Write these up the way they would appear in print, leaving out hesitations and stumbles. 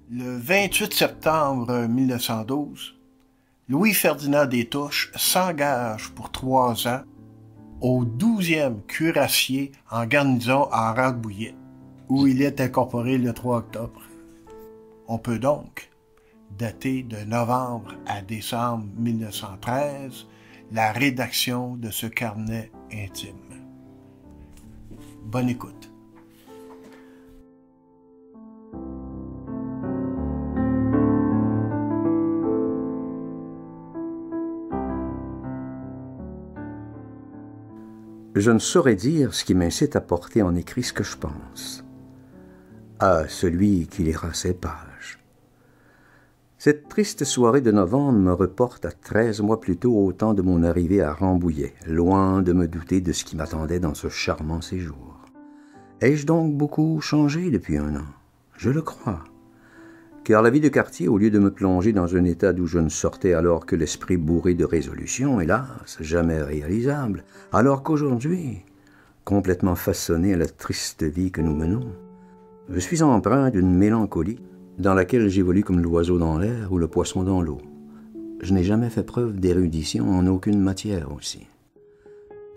Le 28 septembre 1912, Louis-Ferdinand Destouches s'engage pour 3 ans au 12e cuirassier en garnison à Rambouillet, où il est incorporé le 3 octobre. On peut donc dater de novembre à décembre 1913 la rédaction de ce carnet intime. Bonne écoute. Je ne saurais dire ce qui m'incite à porter en écrit ce que je pense. À celui qui lira ces pages. Cette triste soirée de novembre me reporte à 13 mois plus tôt au temps de mon arrivée à Rambouillet, loin de me douter de ce qui m'attendait dans ce charmant séjour. Ai-je donc beaucoup changé depuis un an? Je le crois. Car la vie de quartier, au lieu de me plonger dans un état d'où je ne sortais alors que l'esprit bourré de résolutions, hélas, jamais réalisable, alors qu'aujourd'hui, complètement façonné à la triste vie que nous menons, je suis empreint d'une mélancolie dans laquelle j'évolue comme l'oiseau dans l'air ou le poisson dans l'eau. Je n'ai jamais fait preuve d'érudition en aucune matière aussi.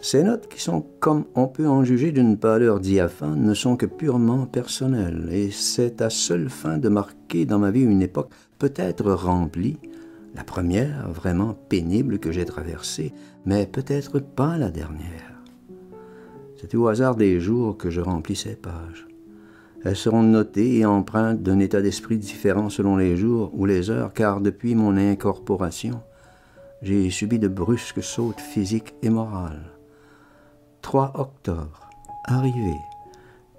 Ces notes qui sont, comme on peut en juger d'une pâleur diaphane, ne sont que purement personnelles, et c'est à seule fin de marquer dans ma vie une époque peut-être remplie, la première vraiment pénible que j'ai traversée, mais peut-être pas la dernière. C'est au hasard des jours que je remplis ces pages. Elles seront notées et empreintes d'un état d'esprit différent selon les jours ou les heures, car depuis mon incorporation, j'ai subi de brusques sautes physiques et morales. 3 octobre, arrivé,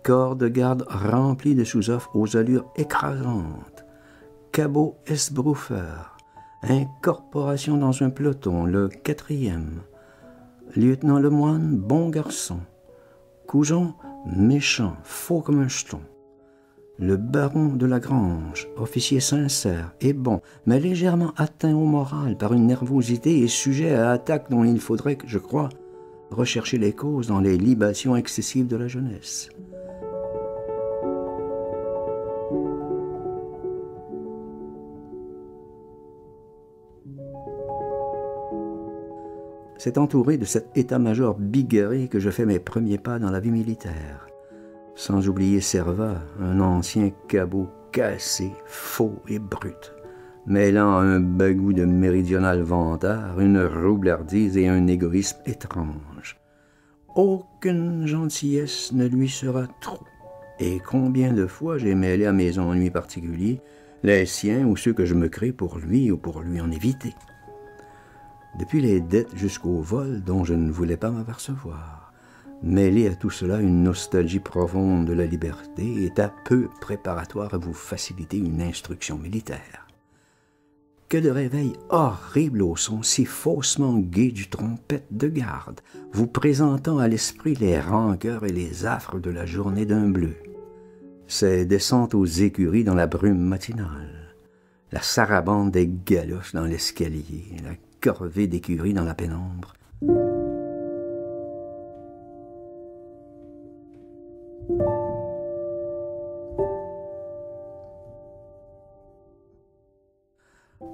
corps de garde rempli de sous-offres aux allures écrasantes, cabot esbroufeur, incorporation dans un peloton, le 4e, lieutenant Lemoine, bon garçon, Coujon, méchant, faux comme un jeton, le baron de la Grange, officier sincère et bon, mais légèrement atteint au moral par une nervosité et sujet à attaque dont il faudrait, je crois, rechercher les causes dans les libations excessives de la jeunesse. C'est entouré de cet état-major bigarré que je fais mes premiers pas dans la vie militaire. Sans oublier Servat, un ancien cabot cassé, faux et brut, mêlant un bagout de méridional vantard, une roublardise et un égoïsme étrange. Aucune gentillesse ne lui sera trop. Et combien de fois j'ai mêlé à mes ennuis particuliers les siens ou ceux que je me crée pour lui ou pour lui en éviter. Depuis les dettes jusqu'au vol dont je ne voulais pas m'apercevoir, mêler à tout cela une nostalgie profonde de la liberté est à peu préparatoire à vous faciliter une instruction militaire. Que de réveils horribles au son si faussement gai du trompette de garde, vous présentant à l'esprit les rancœurs et les affres de la journée d'un bleu. Ces descentes aux écuries dans la brume matinale, la sarabande des galoches dans l'escalier, la corvée d'écuries dans la pénombre.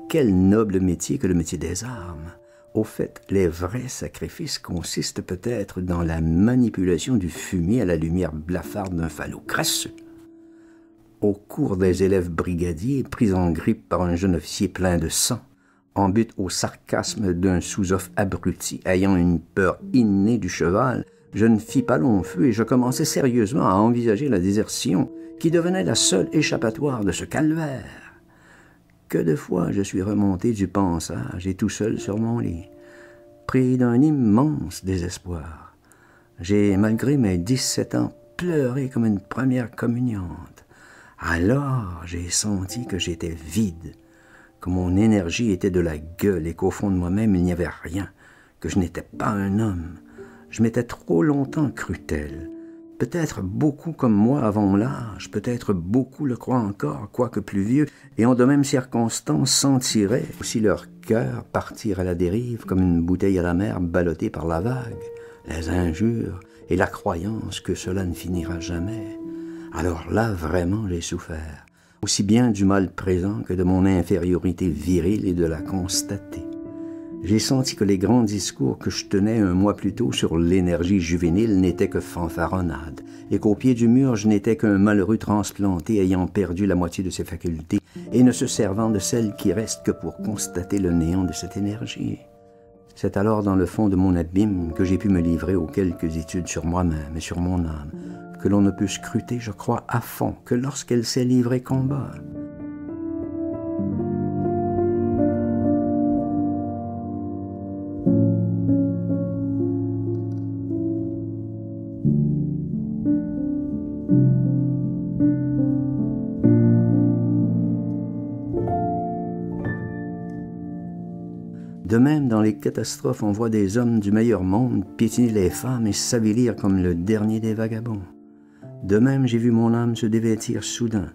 Quel noble métier que le métier des armes! Au fait, les vrais sacrifices consistent peut-être dans la manipulation du fumier à la lumière blafarde d'un falot crasseux. Au cours des élèves brigadiers, pris en grippe par un jeune officier plein de sang, en butte au sarcasme d'un sous-off abruti ayant une peur innée du cheval, je ne fis pas long feu et je commençai sérieusement à envisager la désertion qui devenait la seule échappatoire de ce calvaire. Que de fois je suis remonté du pansage et tout seul sur mon lit, pris d'un immense désespoir. J'ai, malgré mes 17 ans, pleuré comme une première communiante. Alors j'ai senti que j'étais vide, que mon énergie était de la gueule et qu'au fond de moi-même il n'y avait rien, que je n'étais pas un homme. Je m'étais trop longtemps cru tel. Peut-être beaucoup comme moi avant mon âge, peut-être beaucoup le croient encore, quoique plus vieux, et en de mêmes circonstances sentiraient aussi leur cœur partir à la dérive comme une bouteille à la mer ballottée par la vague, les injures et la croyance que cela ne finira jamais. Alors là, vraiment, j'ai souffert. aussi bien du mal présent que de mon infériorité virile et de la constater. J'ai senti que les grands discours que je tenais un mois plus tôt sur l'énergie juvénile n'étaient que fanfaronnades, et qu'au pied du mur, je n'étais qu'un malheureux transplanté ayant perdu la moitié de ses facultés et ne se servant de celles qui restent que pour constater le néant de cette énergie. C'est alors dans le fond de mon abîme que j'ai pu me livrer aux quelques études sur moi-même et sur mon âme, que l'on ne peut scruter, je crois, à fond, que lorsqu'elle s'est livrée combat. De même, dans les catastrophes, on voit des hommes du meilleur monde piétiner les femmes et s'avilir comme le dernier des vagabonds. De même, j'ai vu mon âme se dévêtir soudain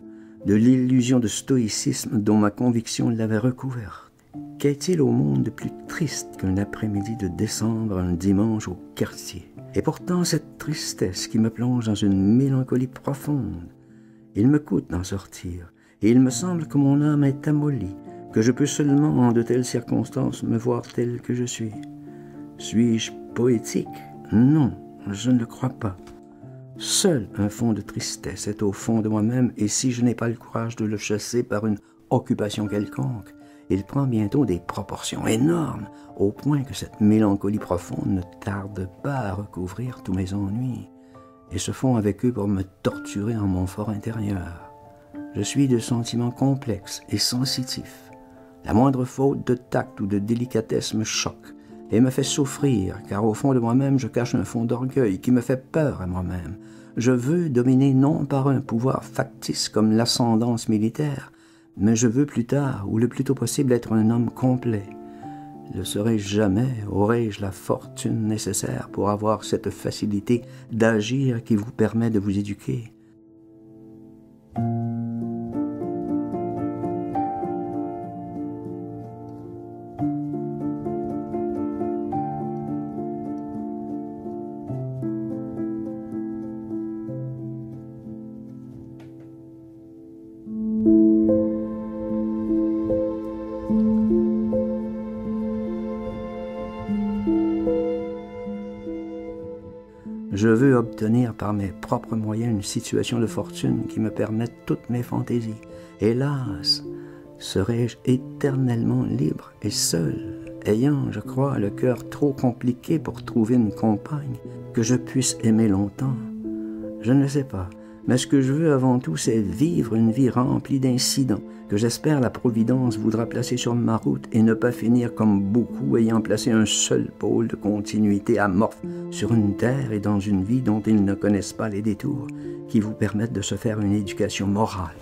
de l'illusion de stoïcisme dont ma conviction l'avait recouverte. Qu'est-il au monde de plus triste qu'un après-midi de décembre, un dimanche au quartier? Et pourtant, cette tristesse qui me plonge dans une mélancolie profonde, il me coûte d'en sortir, et il me semble que mon âme est amollie, que je peux seulement, en de telles circonstances, me voir tel que je suis. Suis-je poétique? Non, je ne le crois pas. Seul un fond de tristesse est au fond de moi-même, et si je n'ai pas le courage de le chasser par une occupation quelconque, il prend bientôt des proportions énormes, au point que cette mélancolie profonde ne tarde pas à recouvrir tous mes ennuis, et se fond avec eux pour me torturer en mon fort intérieur. Je suis de sentiments complexes et sensitifs. La moindre faute de tact ou de délicatesse me choque et me fait souffrir, car au fond de moi-même, je cache un fond d'orgueil qui me fait peur à moi-même. Je veux dominer non par un pouvoir factice comme l'ascendance militaire, mais je veux plus tard, ou le plus tôt possible, être un homme complet. Le serai-je jamais, aurai-je la fortune nécessaire pour avoir cette facilité d'agir qui vous permet de vous éduquer? Je veux obtenir par mes propres moyens une situation de fortune qui me permette toutes mes fantaisies. Hélas, serai-je éternellement libre et seul, ayant, je crois, le cœur trop compliqué pour trouver une compagne que je puisse aimer longtemps? Je ne le sais pas, mais ce que je veux avant tout, c'est vivre une vie remplie d'incidents que j'espère la Providence voudra placer sur ma route et ne pas finir comme beaucoup ayant placé un seul pôle de continuité amorphe sur une terre et dans une vie dont ils ne connaissent pas les détours qui vous permettent de se faire une éducation morale.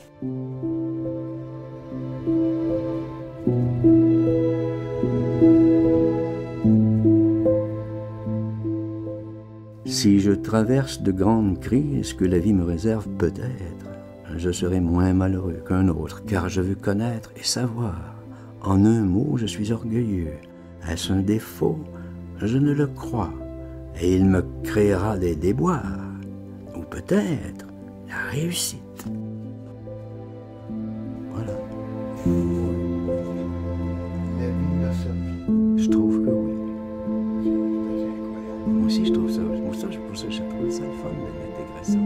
Si je traverse de grandes crises que la vie me réserve peut-être, je serai moins malheureux qu'un autre, car je veux connaître et savoir. En un mot, je suis orgueilleux. Est-ce un défaut? Je ne le crois. Et il me créera des déboires, ou peut-être la réussite. Voilà. Je trouve que oui. Moi aussi, je trouve ça. Pour ça, je trouve ça le fun de l'intégration.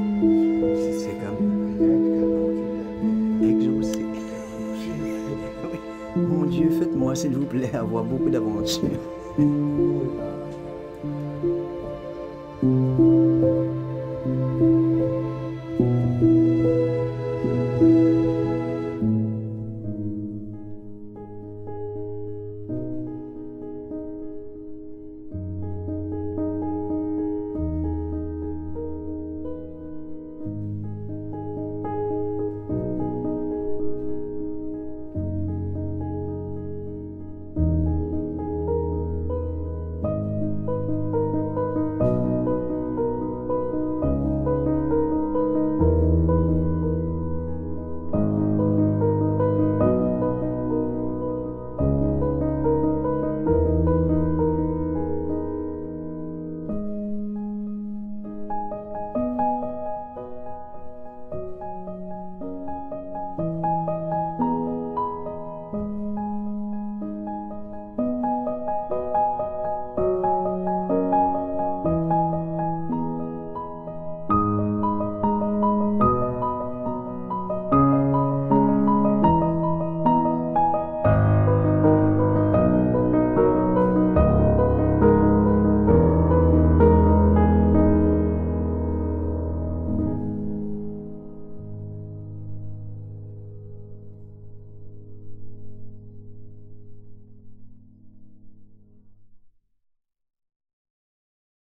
C'est comme exaucé. Oui. Mon Dieu, faites-moi, s'il vous plaît, avoir beaucoup d'aventures.